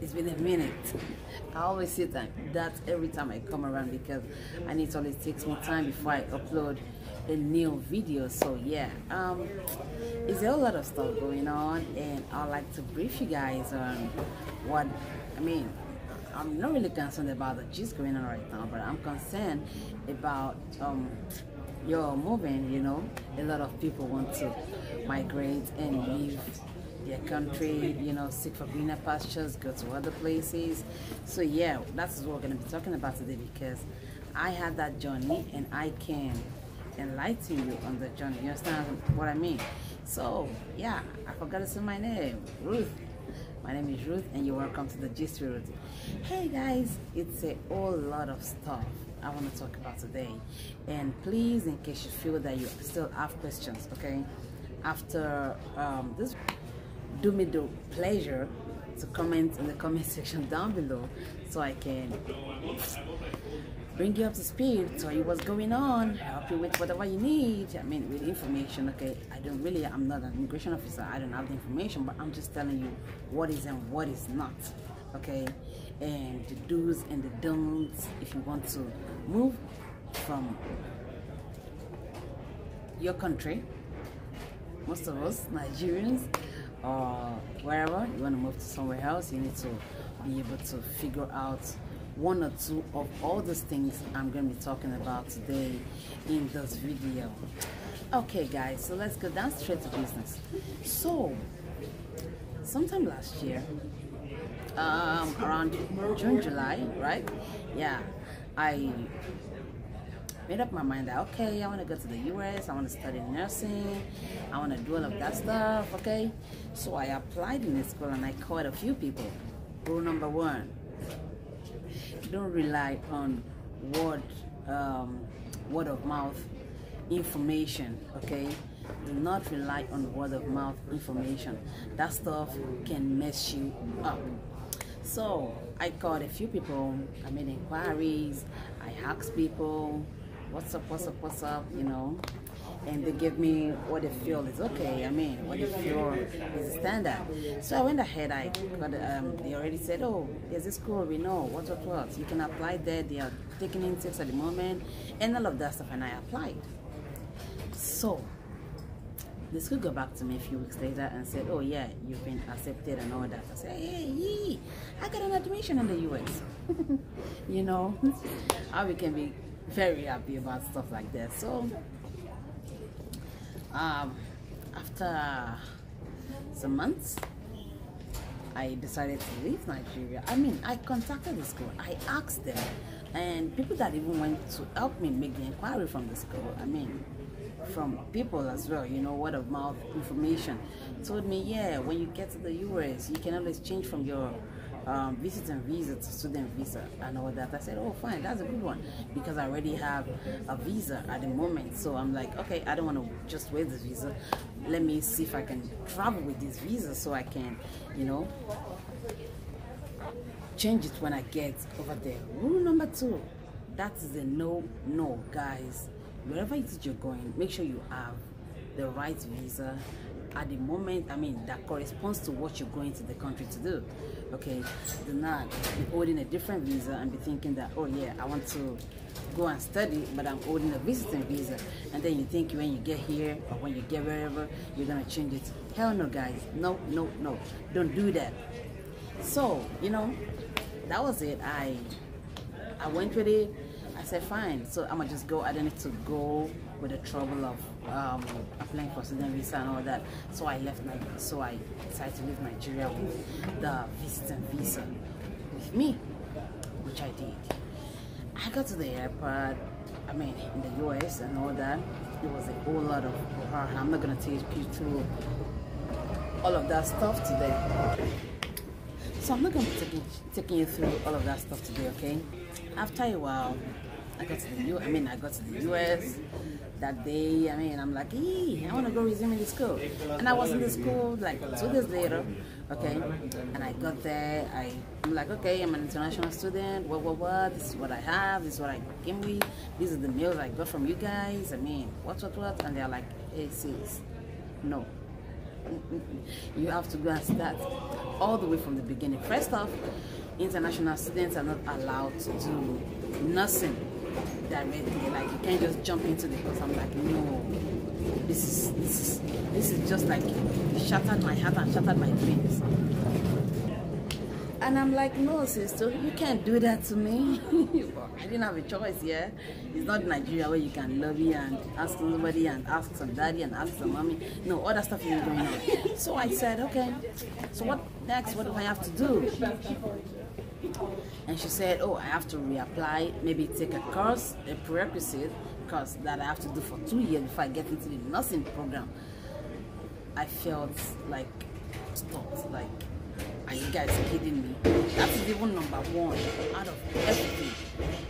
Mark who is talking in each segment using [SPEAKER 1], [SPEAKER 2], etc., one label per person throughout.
[SPEAKER 1] It's been a minute. I always say that every time I come around because I need to always takes me time before I upload a new video. So yeah, it's a whole lot of stuff going on, and I'd like to brief you guys on what I mean. I'm not really concerned about the gist going on right now, but I'm concerned about you're moving. A lot of people want to migrate and leave their country, seek for greener pastures, go to other places. So yeah, that's what we're going to be talking about today, because I had that journey and I can enlighten you on the journey. You understand what I mean? So yeah, I forgot to say my name, Ruth. My name is Ruth, and you're welcome to the Gist with Ruth. Hey guys, it's a whole lot of stuff I want to talk about today, and please, in case you feel that you still have questions, okay, after this, do me the pleasure to comment in the comment section down below so I can bring you up to speed, tell you what's going on, help you with whatever you need. I mean, with information, okay? I'm not an immigration officer, I don't have the information, but I'm just telling you what is and what is not, okay? And the do's and the don'ts if you want to move from your country. Most of us Nigerians, or wherever you want to move to somewhere else, you need to be able to figure out one or two of all those things I'm going to be talking about today in this video. Okay guys, so let's go down straight to business. So sometime last year, around June, July, right? Yeah, I made up my mind that okay, I want to go to the US, I want to study nursing, I want to do all of that stuff, okay? So I applied in the school and I called a few people. Rule number one: don't rely on word of mouth information, okay? Do not rely on word of mouth information. That stuff can mess you up. So I called a few people, I made inquiries, I asked people, what's up, and they give me what they feel is okay. I mean, what they feel is standard. So I went ahead, I got, they already said, oh, there's this school, we know, what, you can apply there, they are taking intakes at the moment, and all of that stuff, and I applied. So the school got back to me a few weeks later and said, oh yeah, you've been accepted and all that. I said, hey, I got an admission in the US. How we can be very happy about stuff like that. So after some months, I decided to leave Nigeria. I mean, I contacted the school, I asked them, and people that even went to help me make the inquiry from the school, I mean, from people as well, word of mouth information, told me, yeah, when you get to the US, you can always change from your visiting visa to student visa and all that. I said, oh fine, that's a good one, because I already have a visa at the moment. So I'm like, okay, I don't want to just wait this visa, let me see if I can travel with this visa so I can change it when I get over there. Rule number two, that is a no guys. Wherever it is you're going, make sure you have the right visa at the moment, I mean, that corresponds to what you're going to the country to do, okay? Do not be holding a different visa and be thinking that, oh yeah, I want to go and study, but I'm holding a visiting visa, and then you think when you get here or when you get wherever, you're gonna change it. Hell no, guys. No, don't do that. So that was it. I went with it. I said fine, so I'm gonna just go. I don't need to go with the trouble of applying for student visa and all that. So I left Nigeria. So I decided to leave Nigeria with the visiting visa with me, which I did. I got to the airport, I mean, in the US and all that. It was a whole lot of I'm not gonna take you through all of that stuff today. So I'm not gonna be taking you through all of that stuff today, okay? After a while, I got to the US that day. I mean, I'm like, I want to go resume in the school. And I was in the school like 2 days later, okay? And I got there, I'm like, okay, I'm an international student, what, this is what I have, this is what I came with, these are the meals I got from you guys, I mean, what, and they're like, hey sis, no, You have to go and start all the way from the beginning. First off, international students are not allowed to do nursing directly. Like, you can't just jump into the course. I'm like, no, this is just like, you shattered my heart and shattered my dreams. And I'm like, no, sister, you can't do that to me. I didn't have a choice, yeah? It's not Nigeria where you can lobby and ask somebody and ask some daddy and ask some mommy. No, all that stuff is going on. So I said, okay, so what next? What do I have to do? And she said, oh, I have to reapply, maybe take a course, a prerequisite course that I have to do for 2 years before I get into the nursing program. I felt like stopped, like, are you guys kidding me? That is even number one out of everything,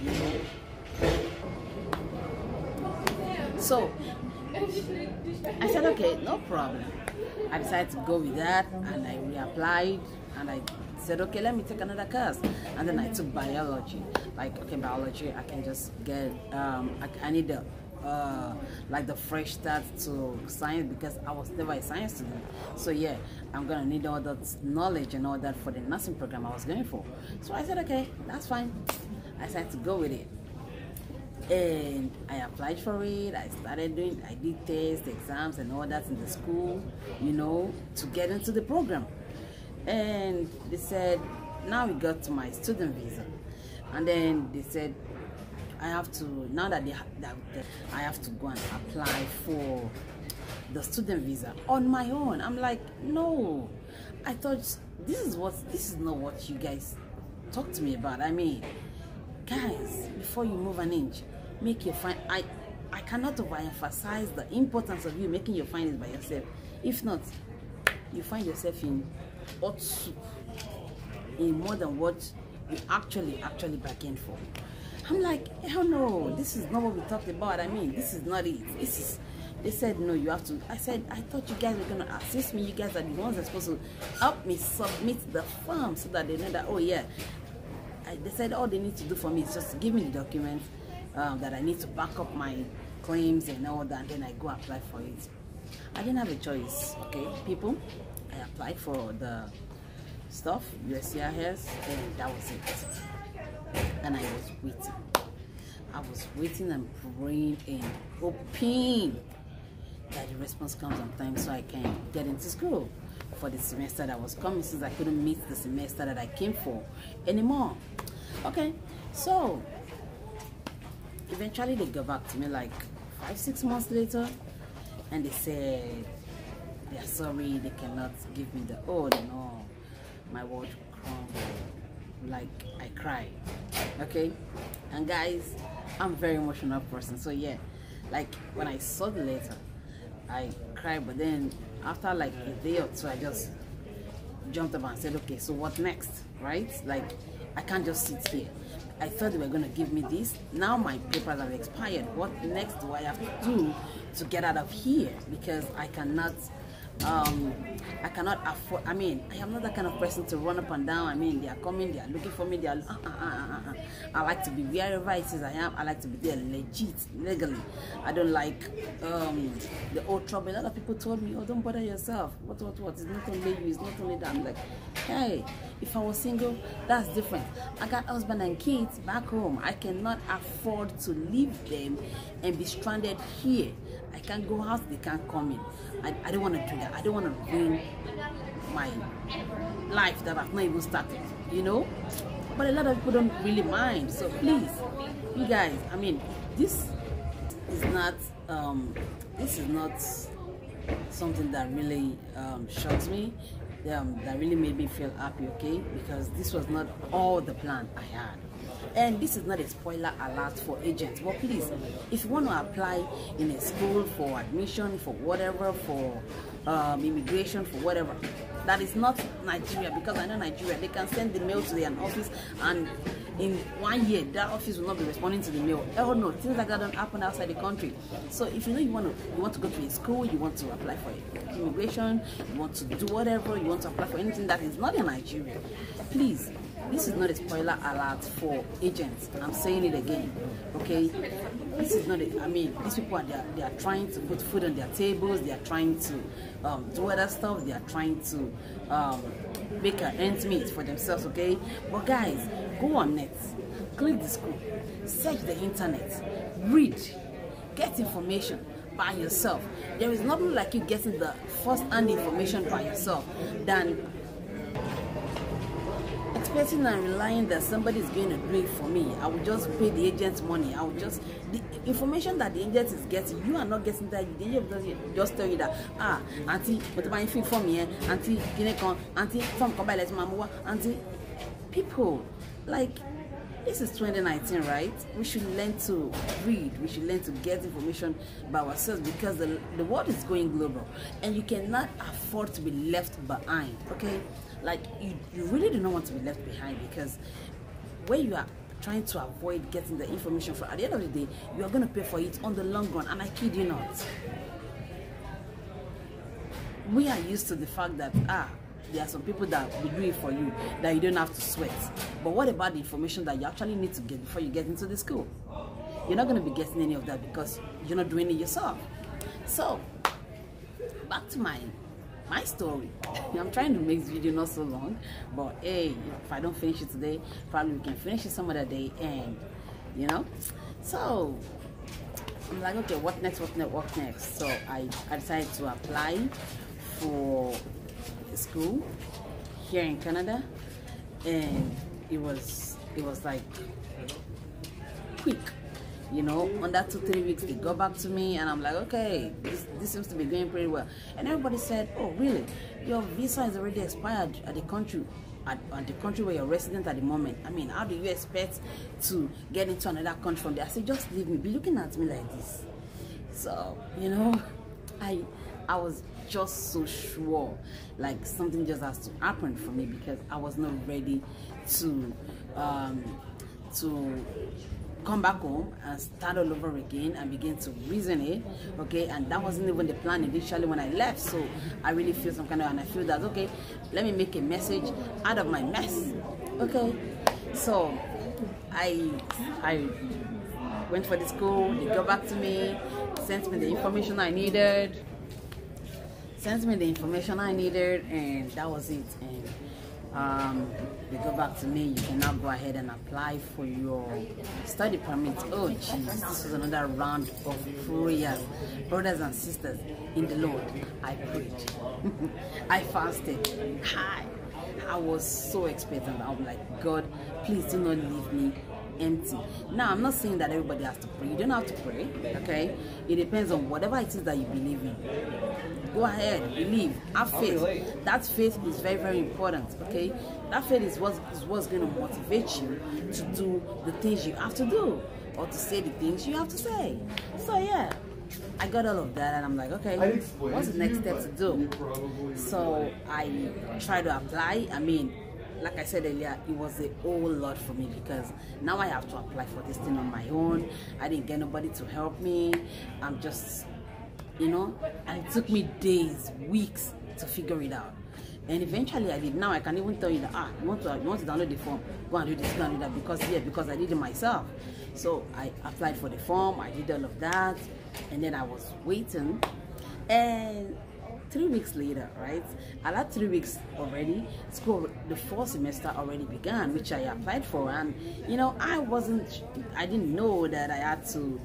[SPEAKER 1] you know. So I said, okay, no problem. I decided to go with that, and I reapplied, and I said, okay, let me take another course. And then I took biology. Like, okay, biology, I can just get, I need the like the fresh start to science, because I was never a science student. So yeah, I'm gonna need all that knowledge and all that for the nursing program I was going for. So I said, okay, that's fine. I decided to go with it, and I applied for it. I did tests, exams and all that in the school, you know, to get into the program. And they said, now we got to my student visa, and then they said, I have to, now that I have to go and apply for the student visa on my own. I'm like, no, I thought this is not what you guys talk to me about. I mean, guys, before you move an inch, make your I cannot overemphasize the importance of you making your findings by yourself. If not, you find yourself in hot soup, in more than what you actually bargained for. I'm like, hell no, this is not what we talked about. I mean, this is not it. They said, no, you have to. I said, I thought you guys were going to assist me. You guys are the ones that are supposed to help me submit the form so that they know that, oh yeah. They said all they need to do for me is just give me the documents that I need to back up my claims and all that, and then I go apply for it. I didn't have a choice, okay, people. I applied for the stuff, USCIS, and that was it. And I was waiting and praying and hoping that the response comes on time so I can get into school for the semester that was coming, since I couldn't meet the semester that I came for anymore. Okay, so eventually they got back to me like 5-6 months later, and they said they are sorry, they cannot give me the, oh no, my world crumbled. Like, I cried. Okay, and guys, I'm a very emotional person, so yeah, like when I saw the letter I cried, but then after like a day or two I just jumped up and said, okay, so what next, right? Like, I can't just sit here. I thought they were going to give me this. Now my papers have expired. What next do I have to do to get out of here? Because I cannot afford, I mean, I am not that kind of person to run up and down. I mean, they are coming, they are looking for me, they are I like to be wherever it is I am. I like to be there legally. I don't like the old trouble. A lot of people told me, oh, don't bother yourself, what, it's not only you, it's not only that. I'm like, hey, if I was single, that's different. I got husband and kids back home. I cannot afford to leave them and be stranded here. I can't go out, they can't come in. I don't want to do that. I don't want to ruin my life that I've not even started, you know. But a lot of people don't really mind. So please, you guys, I mean, this is not something that really shocks me, that really made me feel happy, okay? Because this was not all the plan I had. And this is not a spoiler alert for agents, but please, if you want to apply in a school for admission, for whatever, for immigration, for whatever, that is not Nigeria, because I know Nigeria, they can send the mail to an office, and in 1 year that office will not be responding to the mail. Oh no, things like that don't happen outside the country. So if you know you want to go to a school, you want to apply for immigration, you want to do whatever, you want to apply for anything that is not in Nigeria, please this is not a spoiler alert for agents. I'm saying it again, okay? This is not a, I mean, these people they are trying to put food on their tables, they are trying to do other stuff, they are trying to make an ends meet for themselves, okay? But guys, go on net, click the school, search the internet, read, get information by yourself. There is nothing like you getting the first-hand information by yourself than expecting and relying that somebody is going to do it for me. I will just pay the agent's money. I will just, the information that the agent is getting, you are not getting that. The agent doesn't just tell you that, auntie, what about if you for me, auntie, auntie, from Kobai, let's mama, auntie. People, like, this is 2019, right? We should learn to read. We should learn to get information by ourselves, because the world is going global and you cannot afford to be left behind, okay? Like, you really do not want to be left behind, because when you are trying to avoid getting the information from, at the end of the day, you are going to pay for it on the long run, and I kid you not. We are used to the fact that, there are some people that will do it for you, that you don't have to sweat. But what about the information that you actually need to get before you get into the school? You're not going to be getting any of that because you're not doing it yourself. So, back to my story. I'm trying to make this video not so long, but hey, if I don't finish it today, probably we can finish it some other day, and you know. So, I'm like, okay, what next, what next? So, I decided to apply for school here in Canada, and it was like quick, you know. Under 2-3 weeks they got back to me, and I'm like, okay, this seems to be going pretty well. And everybody said, oh really, your visa is already expired at the country where you're resident at the moment. I mean, how do you expect to get into another country from there? I said, just leave me. Be looking at me like this. So, you know, I was just so sure like something just has to happen for me, because I was not ready to come back home and start all over again and begin to reason it, okay? And that wasn't even the plan initially when I left. So I really feel some kind of, and I feel that, okay, let me make a message out of my mess, okay? So I went for the school, they got back to me, sent me the information I needed, and that was it. And they go back to me, you can now go ahead and apply for your study permit. Oh jeez, this was another round of prayers. Brothers and sisters in the Lord, I prayed. I fasted. I was so expectant. I was like, God, please do not leave me empty. Now, I'm not saying that everybody has to pray. You don't have to pray, okay? It depends on whatever it is that you believe in. Go ahead, believe, have faith. That faith is very, very important, okay? That faith is what's going to motivate you to do the things you have to do, or to say the things you have to say. So yeah, I got all of that, and I'm like, okay, what's the next step to do? So I tried to apply. I mean, like I said earlier, it was a whole lot for me, because now I have to apply for this thing on my own. I didn't get nobody to help me. I'm just, you know, and it took me days, weeks to figure it out. And eventually I did. Now I can even tell you that, you want to download the form, go and do this, go and do that, because I did it myself. So I applied for the form, I did all of that, and then I was waiting, and 3 weeks later, right? I had 3 weeks already. School, the fall semester already began, which I applied for, and you know, I didn't know that I had to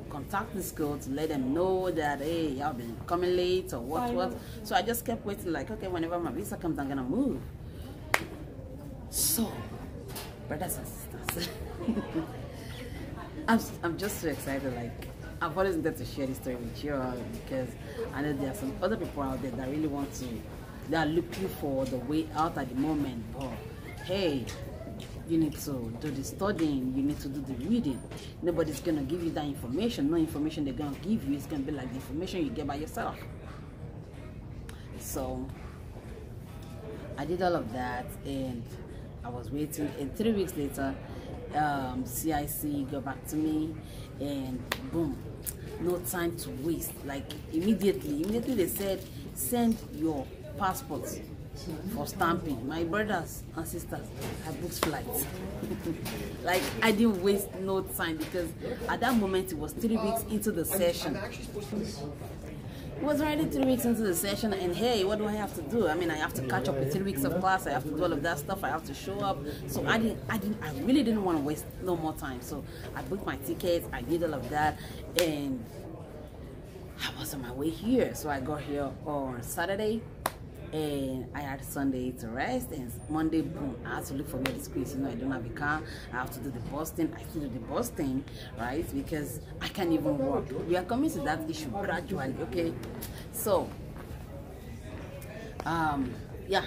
[SPEAKER 1] contact the school to let them know that, hey, I've been coming late or what. So I just kept waiting, like, okay, whenever my visa comes, I'm gonna move. So, brothers and sisters, I'm just so excited. Like, I've always wanted to share this story with you all, because I know there are some other people out there that really want to, they are looking for the way out at the moment. But hey, you need to do the studying, you need to do the reading. Nobody's gonna give you that information. No information they're gonna give you is gonna be like the information you get by yourself. So I did all of that, and I was waiting, and 3 weeks later, CIC got back to me, and boom, no time to waste. Like immediately they said, send your passport for stamping. My brothers and sisters, I booked flights. Like, I didn't waste no time, because at that moment it was 3 weeks into the session. It was already 3 weeks into the session, and hey, what do I have to do? I mean, I have to catch up with 3 weeks of class. I have to do all of that stuff. I have to show up. So I really didn't want to waste no more time. So I booked my tickets. I did all of that, and I was on my way here. So I got here on Saturday, and I had Sunday to rest, and Monday, boom, I had to look for medical space. You know, I don't have a car. I have to do the bus thing. I still do the bus thing, right? Because I can't even walk. We are coming to that issue gradually, okay? So, yeah,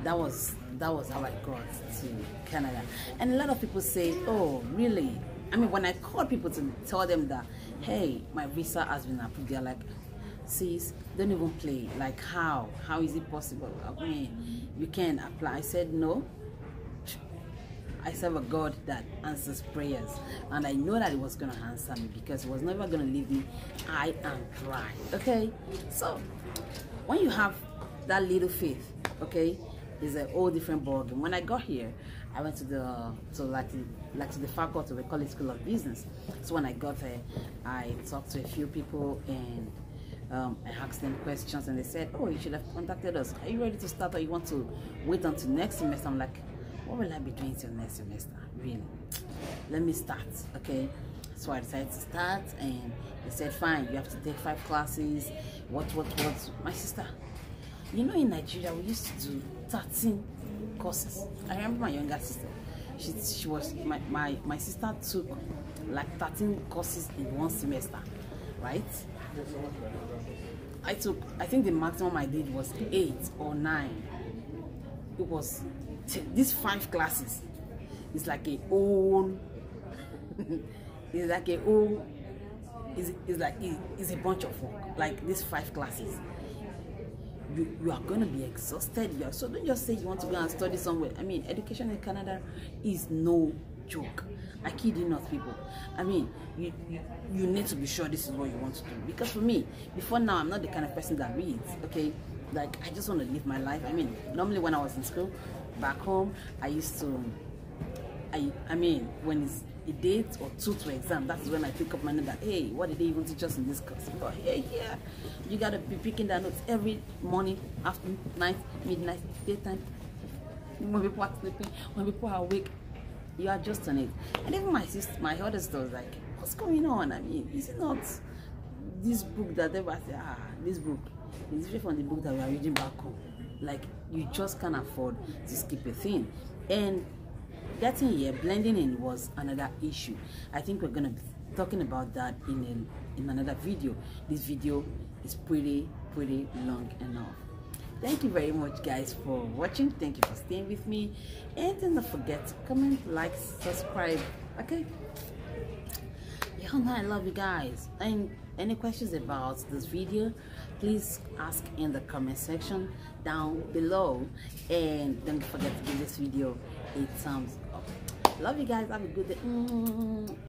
[SPEAKER 1] that was how I got to Canada. And a lot of people say, oh, really? I mean, when I call people to tell them that, hey, my visa has been approved, they're like, sis, don't even play. Like, how is it possible? I mean, you can apply. I said, no, I serve a God that answers prayers, and I know that it was going to answer me, because it was never going to leave me high and dry. Okay, so when you have that little faith, okay, it's a whole different ballgame. When I got here, I went to the faculty of the College School of Business. So when I got there, I talked to a few people, and I asked them questions, and they said, oh, you should have contacted us. Are you ready to start, or you want to wait until next semester? I'm like, what will I be doing till next semester? Really? Let me start, okay? So I decided to start, and they said, fine, you have to take 5 classes. What? My sister, you know, in Nigeria, we used to do 13 courses. I remember my younger sister. She was, my sister took like 13 courses in one semester, right? I think the maximum I did was 8 or 9. It was these 5 classes. It's like a whole. It's like a whole. It's a bunch of work. Like these 5 classes, you are gonna be exhausted. So don't just say you want to go and study somewhere. I mean, education in Canada is no joke. I kid you not, people. I mean, you need to be sure this is what you want to do. Because for me, before now, I'm not the kind of person that reads, okay? Like, I just want to live my life. I mean, normally when I was in school, back home, I used to, I mean, when it's a date or 2 to exam, that's when I pick up my note that, hey, what did they even teach us in this course? But hey, yeah, you got to be picking that notes every morning, afternoon, night, midnight, daytime. When people are sleeping, when people are awake, you are just on it. And even my sister, my older sister was like, what's going on? I mean, is it not this book that they were saying, this book is different from the book that we are reading back home? Like, you just can't afford to skip a thing. And getting here, blending in was another issue. I think we're gonna be talking about that in another video. This video is pretty long enough. Thank you very much, guys, for watching. Thank you for staying with me, and don't forget to comment, like, subscribe. Okay, y'all know I love you guys. And any questions about this video, please ask in the comment section down below, and don't forget to give this video a thumbs up. Love you guys. Have a good day.